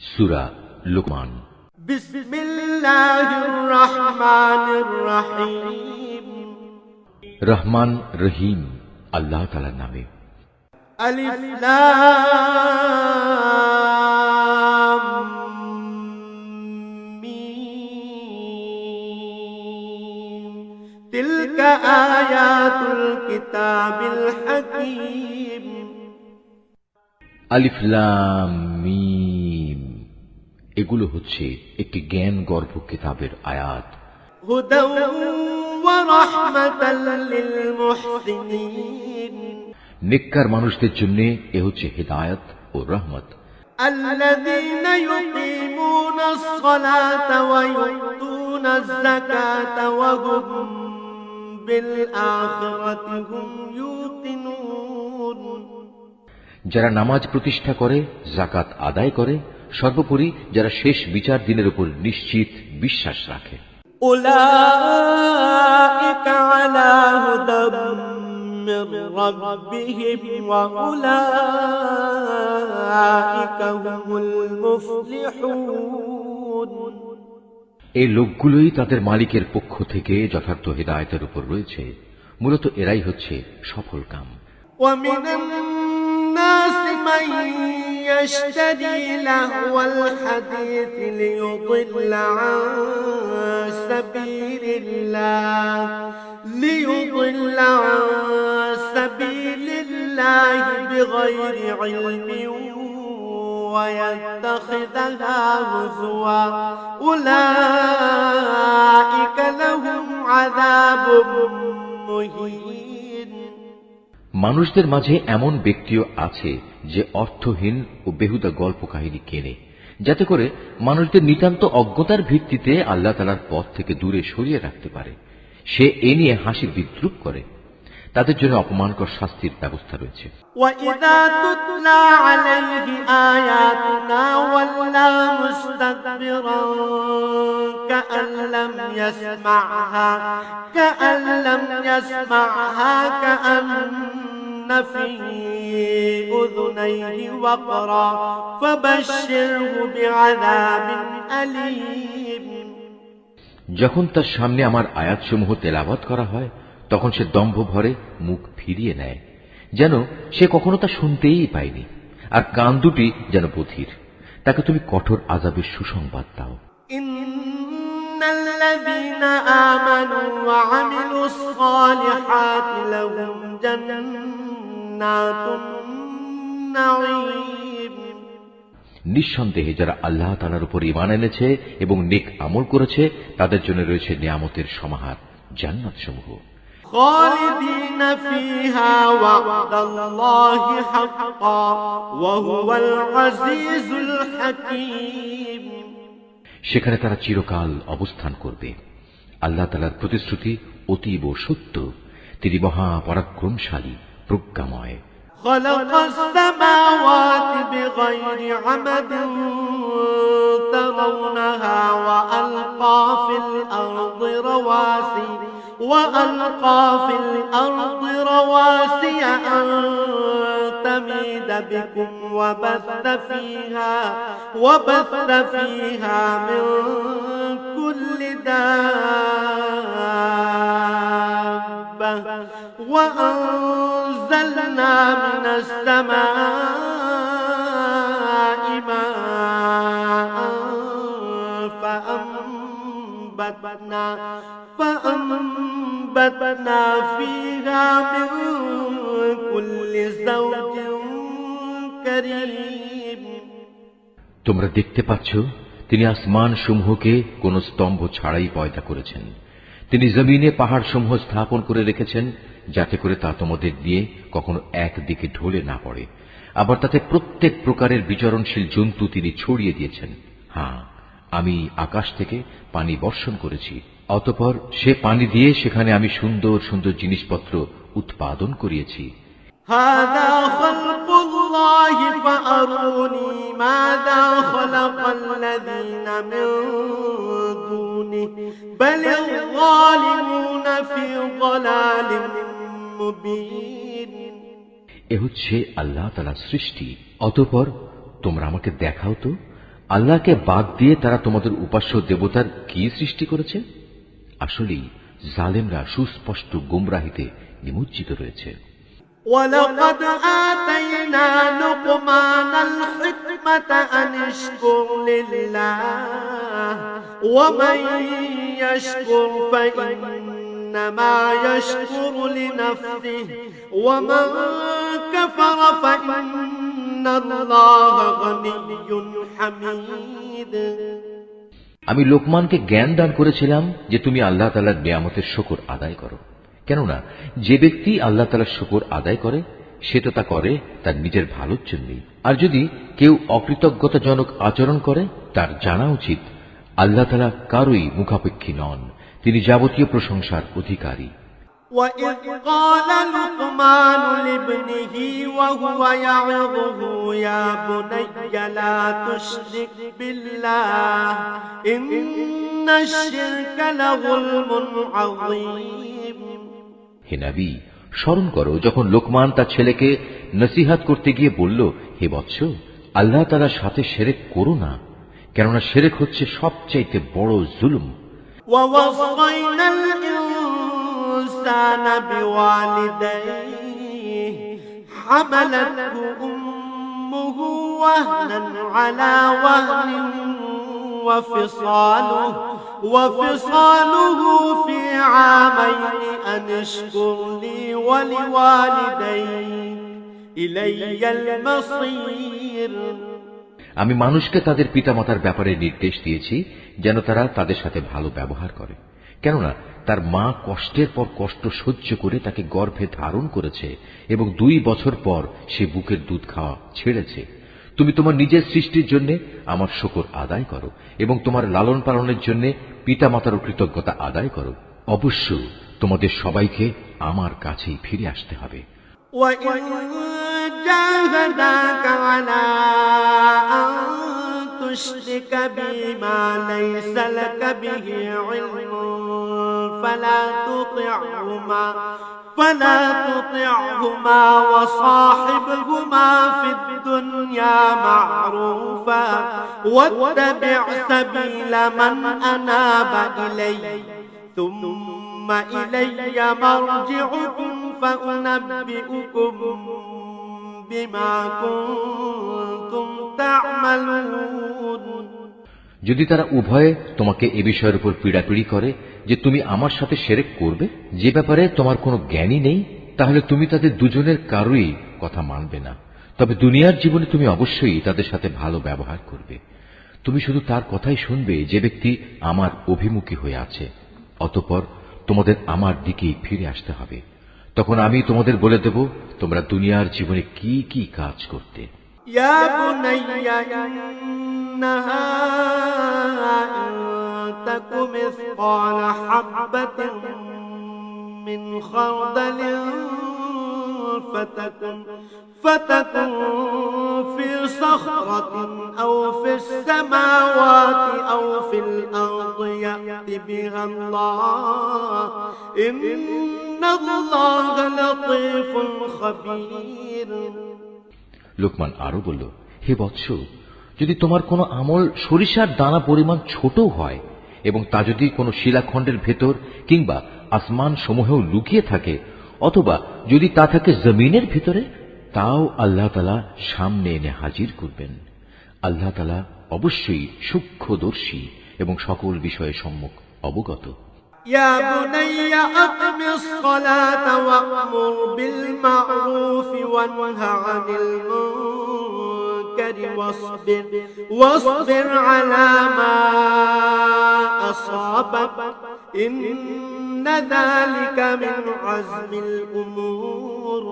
সূরা লুকমান। বিসমিল্লাহির রহমানির রহিম। রহমান রহিম আল্লাহ তাআলার নামে। আলিফ লাম মিম। তিলকা আয়াতুল কিতাবিল হাকীম। আলিফ লাম মিম, এগুলো হচ্ছে একটি জ্ঞান গর্ভ কিতাবের আয়াত। হুদাও ওয়া রাহমাতাল লিল মুহসিনিন। নেককার মানুষদের জন্য এ হচ্ছে হিদায়াত ও রহমত। আল্লাযীনা ইউকিমুনাস সালাতা ওয়া ইউতুনাজ যাকাতা ওয়া হুম বিল আখিরাতি হুম ইউকিনুন। যারা নামাজ প্রতিষ্ঠা করে, যাকাত আদায় করে, সর্বোপরি যারা শেষ বিচার দিনের উপর নিশ্চিত বিশ্বাস রাখে। উলাইকা আলা হুদাম মির রাব্বিহিম ওয়া উলাইকা হুমুল মুফলিহুন। এই লোকগুলোই তাদের মালিকের পক্ষ থেকে যথার্থ হিদায়াতের উপর রয়েছে। মূলত এরাই হচ্ছে সফল কাম। ومن الناس من يشتري لهو الحديث ليضل عن سبيل الله بغير علم ويتخذها هزوا أولئك لهم عذاب مهين। মানুষদের মাঝে এমন ব্যক্তিও আছে যে অর্থহীন ও বেহুদা গল্প কাহিনী কেনে, যাতে করে মানুষদের নিতান্ত অজ্ঞতার ভিত্তিতে আল্লাহ তাআলার পথ থেকে দূরে সরিয়ে রাখতে পারে। সে এ নিয়ে হাসি বিদ্রুপ করে। তাদের জন্য অপমানকর শাস্তির ব্যবস্থা রয়েছে। وَإِذَا تُتْلَى عَلَيْهِ آيَاتُنَا وَلَّى مُسْتَكْبِرًا كَأَن لَّمْ يَسْمَعْهَا كَأَنَّ فِي أُذُنَيْهِ وَقْرًا فَبَشِّرْهُ بِعَذَابٍ أَلِيمٍ। যখন তার সামনে আমার আয়াতসমূহ তেলাওয়াত করা হয়, তখন সে দম্ভ ভরে মুখ ফিরিয়ে নেয়, যেন সে কখনো তা শুনতেই পায়নি, আর কান দুটি যেন বধির। তাকে তুমি কঠোর আযাবের সুসংবাদ দাও। ইন্নাল্লাযীনা আমানু ওয়া আমিলুস সালিহাতি লাহুম জান্নাতুন নাঈম। নিঃসন্দেহে যারা আল্লাহ তাআলার উপর ঈমান এনেছে এবং নেক আমল করেছে, তাদের জন্য রয়েছে নিয়ামতের সমাহার, জান্নাত সমূহ। খালিদিনা ফিহা ওয়া'দাল্লাহি হাক্কা ওয়া হুয়াল আজিজুল হাকীম। সেখানে তারা চিরকাল অবস্থান করবে। আল্লাহ তাআলার প্রতিশ্রুতি অতীব সত্য। তিনি মহা পরাক্রমশালী, প্রজ্ঞাময়। খালাকাস সামাওয়াতি বিগাইরি আমাদিন তারাউনাহা ওয়া আলকা ফিল আরদি রাওয়াসি আন তামিদা বিকুম ওয়া বাথা ফিহা মিন কুল্লি দাব্বাহ ওয়া أنزلنا من السماء ماء فأنبتنا فيها من كل زوج كريم। তোমরা দেখতে পাচ্ছ, তিনি আসমান সমূহকে কোন স্তম্ভ ছাড়াই পয়দা করেছেন। তিনি জমিনে পাহাড় সমূহ স্থাপন করে রেখেছেন, যাতে করে তা তোমাদের দিয়ে কখনো একদিকে ঢলে না পড়ে। আবার তাতে প্রত্যেক প্রকারের বিচরণশীল জন্তু তিনি ছড়িয়ে দিয়েছেন। হ্যাঁ, আমি আকাশ থেকে পানি বর্ষণ করেছি, অতঃপর সে পানি দিয়ে সেখানে আমি সুন্দর সুন্দর জিনিসপত্র উৎপাদন করিয়েছি। هذا خلق الله فأروني ماذا خلق الذين من دونه بل الظالمون في ضلال مبين। এ হচ্ছে আল্লাহ তাআলার সৃষ্টি। অতঃপর তোমরা আমাকে দেখাও তো, আল্লাহকে বাদ দিয়ে তারা তোমাদের উপাস্য দেবতার কি সৃষ্টি করেছে? আসলেই জালেমরা সুস্পষ্ট গুমরাহিতে নিমজ্জিত রয়েছে। ولقد آتينا لقمان الحكمة أن اشكر لله ومن يشكر فإنما يشكر لنفسه ومن كفر فإن الله غني حميد। আমি লোকমানকে জ্ঞান দান করেছিলাম যে তুমি আল্লাহ তাআলার নিয়ামতের শুকর আদায় করো, কেননা যে ব্যক্তি আল্লাহ তাআলার শুকর আদায় করে সে তো তা করে তার নিজের ভালোর জন্যই। আর যদি কেউ অকৃতজ্ঞতাজনক আচরণ করে তার জানা উচিত আল্লাহ তাআলা কারোই মুখাপেক্ষী নন, তিনি যাবতীয় প্রশংসার অধিকারী। وَإِذْ قَالَ لُقْمَانُ لِابْنِهِ وَهُوَ يَعِظُهُ يَا بُنَيَّ لَا تُشْرِكْ بِاللَّهِ إِنَّ الشِّرْكَ لَظُلْمٌ عَظِيمٌ। হে নবী, স্মরণ করো যখন লোকমান তার ছেলেকে নসিহত করতে গিয়ে বলল, হে বৎস, আল্লাহ তাআলার সাথে শিরক করো না, কেননা শিরক হচ্ছে সবচাইতে বড় জুলুম। وَوَصَّيْنَا الْإِنسَانَ بِوَالِدَيْهِ حَمَلَتْهُ أُمُّهُ وَهْنًا عَلَى وَهْنٍ وفصاله في عامين أن اشكر لي ولوالديك إلي المصير। আমি মানুষকে তাদের পিতামাতার ব্যাপারে নির্দেশ দিয়েছি যেন তারা তাদের সাথে ভালো ব্যবহার করে, কেননা তার মা কষ্টের পর কষ্ট সহ্য করে তাকে গর্ভে ধারণ করেছে এবং 2 বছর পর সে বুকের দুধ খাওয়া ছেড়েছে। তুমি তোমার নিজের সৃষ্টির জন্য আমার শুকর আদায় করো এবং তোমার লালন পালনের জন্য পিতামাতার কৃতজ্ঞতা আদায় করো। অবশ্য তোমাদের সবাইকে আমার কাছেই ফিরে আসতে হবে। وَإِن جَاهَدَاكَ عَلَىٰ أَن تُشْرِكَ بِي مَا لَيْسَ لَكَ بِهِ عِلْمٌ فلا تطعهما وصاحبهما في الدنيا معروفا واتبع سبيل من أناب إلي ثم إلي مرجعكم فأنبئكم بما كنتم تعملون। যদি তারা উভয়ে তোমাকে এ বিষয়ের উপর পীড়াপিড়ি করে যে তুমি আমার সাথে শিরক করবে, যে ব্যাপারে তোমার কোনো জ্ঞানই নেই, তাহলে তুমি তাদের দুজনের কারোই কথা মানবে না। তবে দুনিয়ার জীবনে তুমি অবশ্যই তাদের সাথে ভালো ব্যবহার করবে। তুমি শুধু তার কথাই শুনবে যে ব্যক্তি আমার অভিমুখী হয়ে আছে। অতঃপর তোমাদের আমার দিকেই ফিরে আসতে হবে। তখন আমি তোমাদের বলে দেব তোমরা দুনিয়ার জীবনে কি কি কাজ করতে। ইয়া বুনাইয়া ইন্নাহা ইন তাকু মিসকালা হাববাতিন মিন খারদালিন فتكن في صخرة أو في السماوات أو في الأرض يأت بها الله إن الله لطيف خبير। লোকমান আরো বলল, হে বৎস, যদি তোমার কোনো আমল সরিষার দানা পরিমাণ ছোট হয় এবং তা যদি কোনো শিলাখণ্ডের ভেতর কিংবা আসমান সমূহেও লুকিয়ে থাকে, অথবা যদি তা থাকে জমিনের ভিতরে, তাও আল্লাহ তাআলা সামনে এনে হাজির করবেন। আল্লাহ তাআলা অবশ্যই সূক্ষ্মদর্শী এবং সকল বিষয়ে সম্যক অবগত। يا بني أقم الصلاة وأمر بالمعروف وانه عن المنكر واصبر على ما أصابك إن ذلك من عزم الأمور।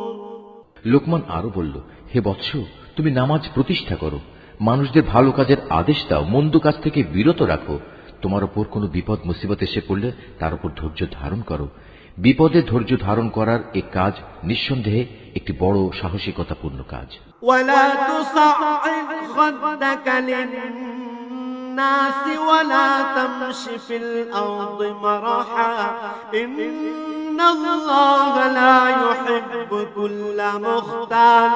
লোকমান আরো বলল, হে বৎস, তুমি নামাজ প্রতিষ্ঠা করো, মানুষদের ভালো কাজের আদেশ দাও, মন্দ কাজ থেকে বিরত রাখো। তোমার উপর কোনো বিপদ মুসিবত এসে পড়লে তার উপর ধৈর্য ধারণ করো। বিপদে ধৈর্য ধারণ করার এই কাজ নিঃসন্দেহে একটি বড় সাহসিকতাপূর্ণ কাজ। ولا تصعد خدك للناس ولا تمش في الأرض مرحا إن الله لا يحب كل مختال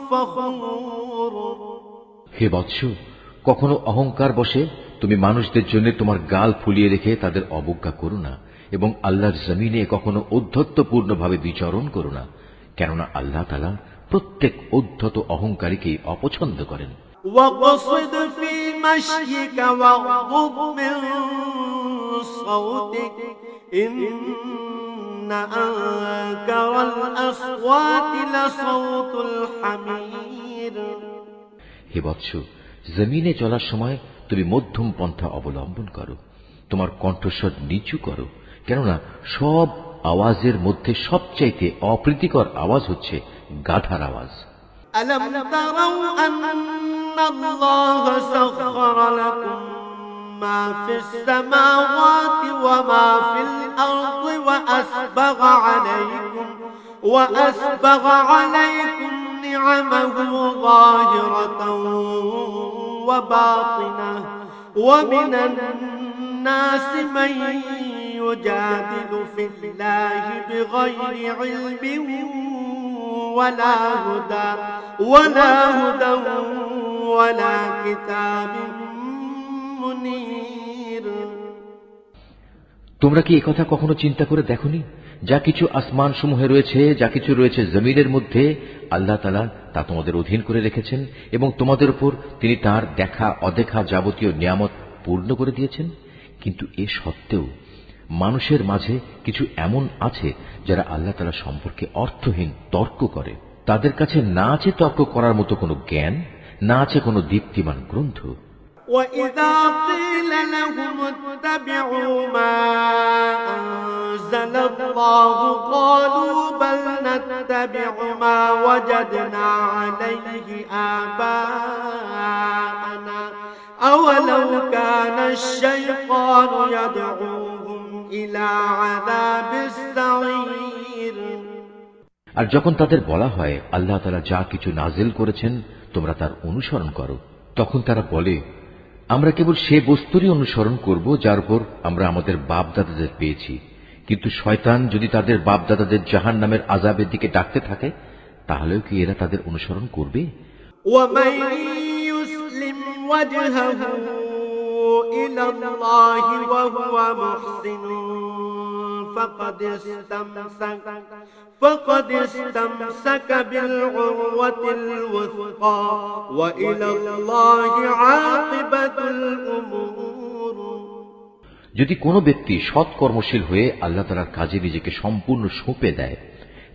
فخور। হে বৎস, কখনো অহংকার বসে তুমি মানুষদের জন্য তোমার গাল ফুলিয়ে রেখে তাদের অবজ্ঞা করো না, এবং আল্লাহর জমিনে কখনো ঔদ্ধত্যপূর্ণভাবে বিচরণ করো না, কেননা আল্লাহ তাআলা প্রত্যেক ঔদ্ধত অহংকারীকে অপছন্দ করেন। واقصد في مشيك واغضض من صوتك إن أنكر الأصوات لصوت الحمير। হে বৎস, জমিনে চলার সময় তুমি মধ্যম পন্থা অবলম্বন করো, তোমার কণ্ঠস্বর নিচু করো, কেননা সব আওয়াজের মধ্যে সবচাইতে অপ্রীতিকর আওয়াজ হচ্ছে গাধার আওয়াজ। ألم تروا أن الله سخر لكم ما في السماوات وما في الأرض وأسبغ عليكم نعمه ظاهرة وباطنة ومن الناس من يجادل في الله بغير علم ولا هدى ولا كتاب منير। তোমরা কি একথা কখনো চিন্তা করে দেখোনি? যা কিছু আসমান সমূহে রয়েছে, যা কিছু রয়েছে জমিনের মধ্যে, আল্লাহ তাআলা তা তোমাদের অধীন করে রেখেছেন, এবং তোমাদের উপর তিনি তার দেখা অদেখা যাবতীয় নিয়ামত পূর্ণ করে দিয়েছেন। কিন্তু এ সত্ত্বেও মানুষের মাঝে কিছু এমন আছে যারা আল্লাহ তাআলা সম্পর্কে অর্থহীন তর্ক করে। তাদের কাছে না আছে তর্ক করার মতো কোনো জ্ঞান, না আছে কোনো দীপ্তিমান গ্রন্থ। وَإِذَا قِيلَ لَهُمُ اتَّبِعُوا مَا أَنزَلَ اللَّهُ قَالُوا بَلْ نَتَّبِعُ مَا وَجَدْنَا عَلَيْهِ آبَاءَنَا أَوَلَوْ كَانَ الشَّيْطَانُ يَدْعُوهُمْ إِلَى عَذَابِ السَّعِيرِ। আর যখন তাদের বলা হয় আল্লাহ তাআলা যা কিছু নাজিল করেছেন তোমরা তার অনুসরণ করো, তখন তারা বলে আমরা কেবল সে বস্তুরই অনুসরণ করব যার উপর আমরা আমাদের বাপ দাদাদের পেয়েছি। কিন্তু শয়তান যদি তাদের বাপ দাদাদের জাহান্নামের আযাবের দিকে ডাকতে থাকে, তাহলেও কি এরা তাদের অনুসরণ করবে? وَمَن يُسْلِمْ وَجْهَهُ إِلَى اللَّهِ وَهُوَ مُحْسِنٌ فقد استمسك بالعروة الوثقى وإلى الله عاقبة الأمور। যদি কোনো ব্যক্তি সৎ কর্মশীল হয়ে আল্লাহ তাআলার কাজে নিজেকে সম্পূর্ণ সঁপে দেয়,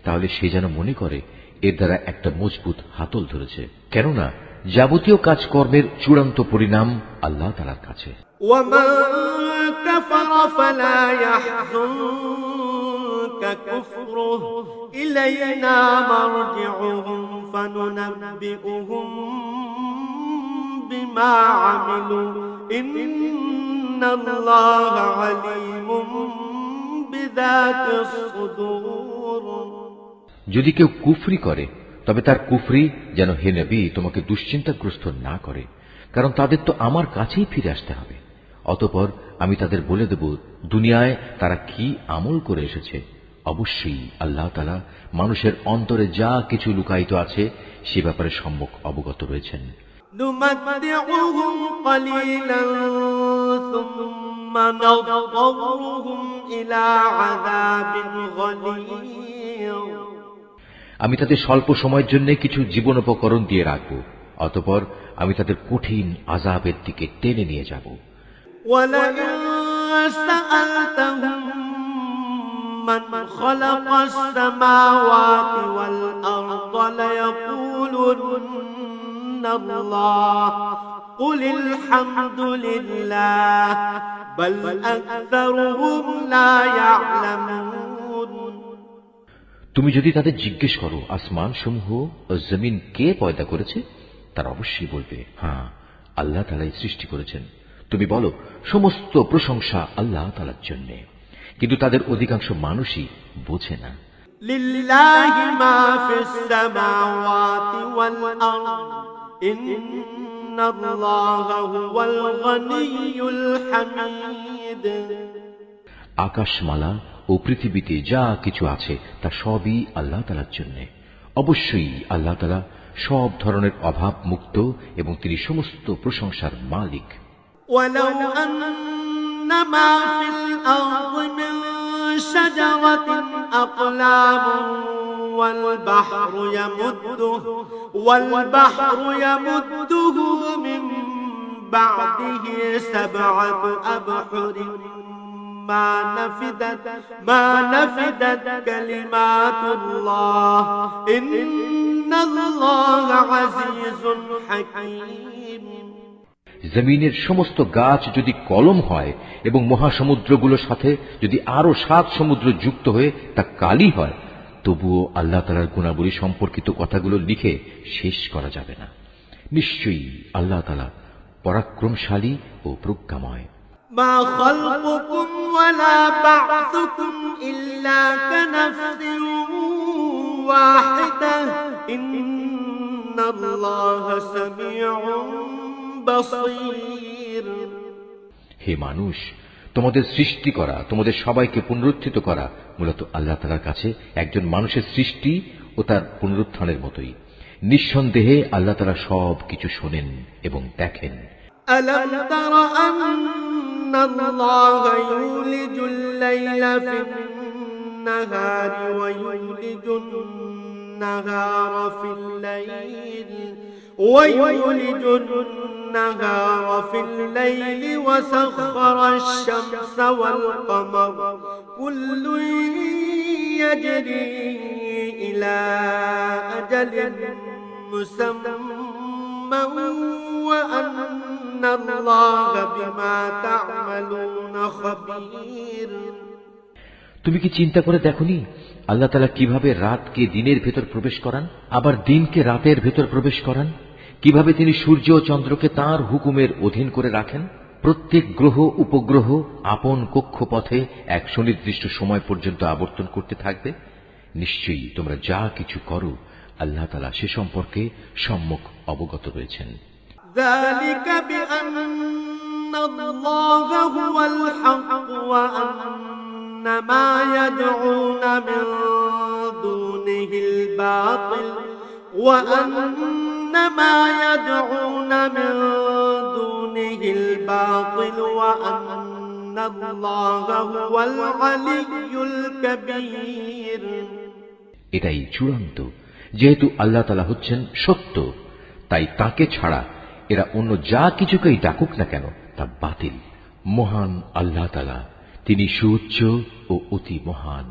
তাহলে সে যেন মনে করে এর দ্বারা একটা মজবুত হাতল ধরেছে, কেননা যাবতীয় কাজকর্মের চূড়ান্ত পরিণাম আল্লাহ তাআলার কাছে। ومن كفر فلا يحزنك كفره إلينا مرجعهم فننبئهم بما عملوا إن الله عليم بذات الصدور। যদি কেউ কুফরি করে তবে তার কুফরি যেন হে নবী তোমাকে দুশ্চিন্তাগ্রস্ত না করে, কারণ তাদের তো আমার কাছেই ফিরে আসতে হবে। অতঃপর আমি তাদের বলে দেব দুনিয়ায় তারা কি আমল করে এসেছে। অবশ্যই আল্লাহ তাআলা মানুষের অন্তরে যা কিছু লুকায়িত আছে সে ব্যাপারে সম্যক অবগত রয়েছেন। نمتعهم قليلا ثم نضطرهم إلى عذاب غليظ। আমি তাদের স্বল্প সময়ের জন্য কিছু জীবনোপকরণ দিয়ে রাখব, অতঃপর আমি তাদের কঠিন আযাবের দিকে টেনে নিয়ে যাব। وَلَئِن سَأَلْتَهُم مَّنْ خَلَقَ السَّمَاوَاتِ وَالْأَرْضَ لَيَقُولُنَّ اللَّهُ قُلِ الْحَمْدُ لِلَّهِ بَلْ أَكْثَرُهُمْ لَا يَعْلَمُونَ। তুমি যদি তাদের জিজ্ঞেস করো আসমান সমূহ ও জমিন কে পয়দা করেছে, তারা অবশ্যই বলবে হ্যাঁ, আল্লাহ তাআলাই সৃষ্টি করেছেন। তুমি বলো সমস্ত প্রশংসা আল্লাহ তাআলার জন্য, কিন্তু তাদের অধিকাংশ মানুষই বোঝে না। লিল্লাহি মা ফিস সামাওয়াতি ওয়াল আরদ ইন্নাল্লাহা হুয়াল গনিয়্যুল হামিদ। আকাশমালা ও পৃথিবীতে যা কিছু আছে তা সবই আল্লাহ তাআলার জন্য। অবশ্যই আল্লাহ তাআলা সব ধরনের অভাব মুক্ত এবং তিনি সমস্ত প্রশংসার মালিক। ولو أن ما في الأرض من شجرة أقلام والبحر يمده من بعده 7 أبحر ما نفدت كلمات الله إن الله عزيز حكيم। জমিনের সমস্ত গাছ যদি কলম হয় এবং মহাসমুদ্রগুলোর সাথে যদি আরো 7 সমুদ্র যুক্ত হয়ে তা কালি হয়, তবুও আল্লাহ তাআলার গুণাবলী সম্পর্কিত কথাগুলো লিখে শেষ করা যাবে না। নিশ্চয়ই আল্লাহ তাআলা পরাক্রমশালী ও প্রজ্ঞাময়। ما خلقكم ولا بعثكم إلا كنفس واحدة إن الله سميع بصير। হে মানুষ, তোমাদের সৃষ্টি করা, তোমাদের সবাইকে পুনরুত্থিত করা মূলত আল্লাহ তাআলার কাছে একজন মানুষের সৃষ্টি ও তার পুনরুত্থানের মতোই। নিঃসন্দেহে আল্লাহ তাআলা সব কিছু শোনেন এবং দেখেন। ألم تر أن الله يولج الليل في النهار ويولج النهار في الليل وسخر الشمس والقمر كل يجري إلى أجل مسمى وأن الله بما تعملون خبير। তুমি কি চিন্তা করে দেখনি আল্লাহ তাআলা কিভাবে রাতকে দিনের ভেতর প্রবেশ করান, আবার দিনকে রাতের ভেতর প্রবেশ করান? কিভাবে তিনি সূর্য ও চন্দ্রকে তাঁর হুকুমের অধীন করে রাখেন? প্রত্যেক গ্রহ উপগ্রহ আপন কক্ষপথে এক সুনির্দিষ্ট সময় পর্যন্ত আবর্তন করতে থাকবে। নিশ্চয়ই তোমরা যা কিছু করো আল্লাহ তাআলা সে সম্পর্কে সম্যক অবগত রয়েছেন। ذلك بأن الله هو الحق وأن ما يدعون من دونه الباطل وأن الله هو العلي الكبير। এটাই চূড়ান্ত, যেহেতু আল্লাহ তাআলা হচ্ছেন সত্য, তাই তাকে ছাড়া এরা অন্য যা কিছুকেই ডাকুক না কেন তা বাতিল। মহান আল্লাহ তাআলা, তিনি সুউচ্চ ও অতি মহান।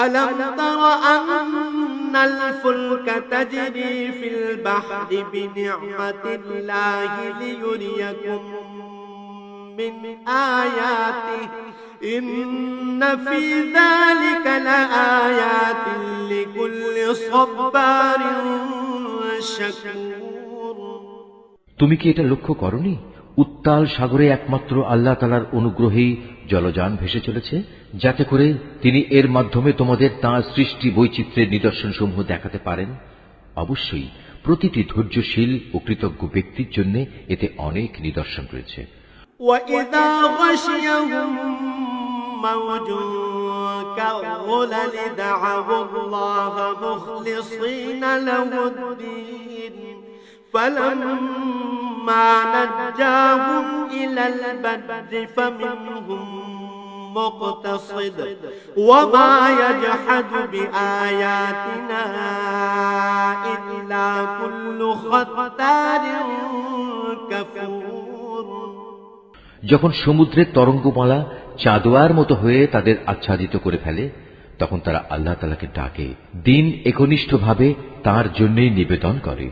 ألم تر أن الفلك تجري في البحر بنعمة الله ليريكم من آياته إن في ذلك لآيات لكل صبار شكور। তুমি কি এটা লক্ষ্য করনি? উত্তাল সাগরে একমাত্র আল্লাহ তাআলার অনুগ্রহেই জলযান ভেসে চলেছে, যাতে করে তিনি এর মাধ্যমে তোমাদের তাঁর সৃষ্টি বৈচিত্র্যের নিদর্শনসমূহ দেখাতে পারেন। অবশ্যই প্রতিটি ধৈর্যশীল ও কৃতজ্ঞ ব্যক্তির জন্য এতে অনেক নিদর্শন রয়েছে। وَإِذَا غَشِيَهُم مَّوْجٌ كَالظُّلَلِ دَعَوُا اللَّهَ مُخْلِصِينَ لَهُ الدِّينَ فَلَمَّا نَجَّاهُمْ إِلَى الْبَرِّ فَمِنْهُم مُّقْتَصِدٌ وَمَا يَجْحَدُ بِآيَاتِنَا إِلَّا كُلُّ خَتَّارٍ كَفُورٍ। যখন সমুদ্রের তরঙ্গমালা চাঁদোয়ার মতো হয়ে তাদের আচ্ছাদিত করে ফেলে, তখন তারা আল্লাহ তাআলাকে ডাকে, দিন একনিষ্ঠভাবে তাঁর জন্যই নিবেদন করে।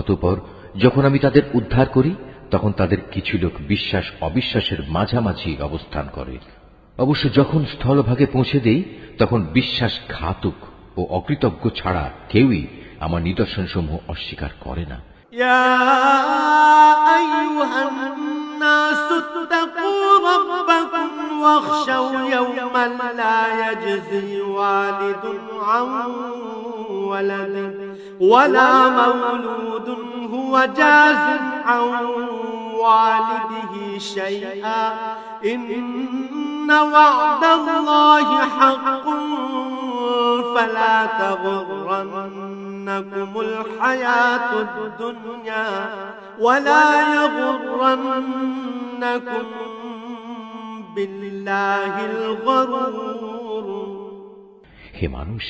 অতঃপর যখন আমি তাদের উদ্ধার করি, তখন তাদের কিছু লোক বিশ্বাস অবিশ্বাসের মাঝামাঝি অবস্থান করে। অবশ্য যখন স্থলভাগে পৌঁছে দেই, তখন বিশ্বাসঘাতক ও অকৃতজ্ঞ ছাড়া কেউই আমার নিদর্শনসমূহ অস্বীকার করে না। يا أيها الناس اتقوا ربكم واخشوا يوما لا يجزي والد عن ولده ولا مولود هو جاز عن والده شيئا إن وعد الله حق فلا تغرن تغرنكم الحياة الدنيا ولا يغرنكم بالله الغرور হে মানুষ,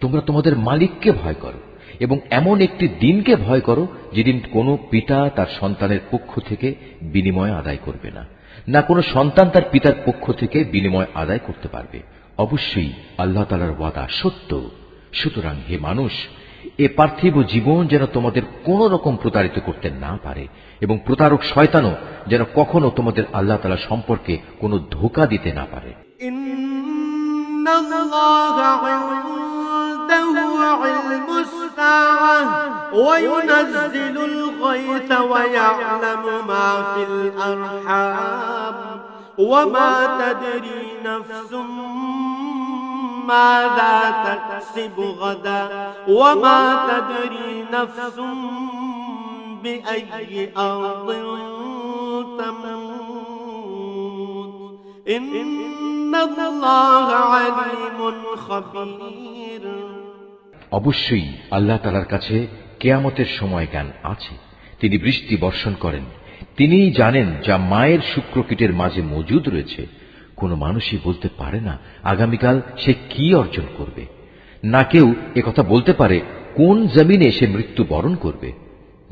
তোমরা তোমাদের মালিককে ভয় করো এবং এমন একটি দিনকে ভয় করো যেদিন কোনো পিতা তার সন্তানের পক্ষ থেকে বিনিময় আদায় করবে না, না কোনো সন্তান তার পিতার পক্ষ থেকে বিনিময় আদায় করতে পারবে। অবশ্যই আল্লাহ তাআলার ওয়াদা সত্য। সুতরাং হে মানুষ, এ পার্থিব জীবন যেন তোমাদের কোন রকম প্রতারিত করতে না পারে এবং প্রতারক শয়তানও যেন কখনো তোমাদের আল্লাহ তাআলা সম্পর্কে কোনো ধোঁকা দিতে না পারে। ইন্নাল্লাহা ইনদাহু ইলমুস সাআহ ওয়া ইউনাজ্জিলুল গায়থা ওয়া ইয়া'লামু মা ফিল আরহাম ওয়া মা তাদরি নাফসুম ماذا تكسب غدا وما تدري نفس بأي أرض تموت إن الله عليم خبير অবশ্যই আল্লাহ তাআলার কাছে কিয়ামতের সময় জ্ঞান আছে। তিনি বৃষ্টি বর্ষণ করেন, তিনিই জানেন যা মায়ের শুক্রকীটের মাঝে মজুদ রয়েছে। কোন মানুষই বলতে পারে না আগামীকাল সে কি অর্জন করবে, না কেউ একথা বলতে পারে কোন জমিনে সে মৃত্যু বরণ করবে।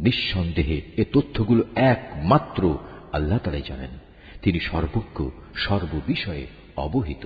নিঃসন্দেহে এ তথ্যগুলো একমাত্র আল্লাহ তাআলাই জানেন। তিনি সর্বজ্ঞ, সর্ববিষয়ে অবহিত।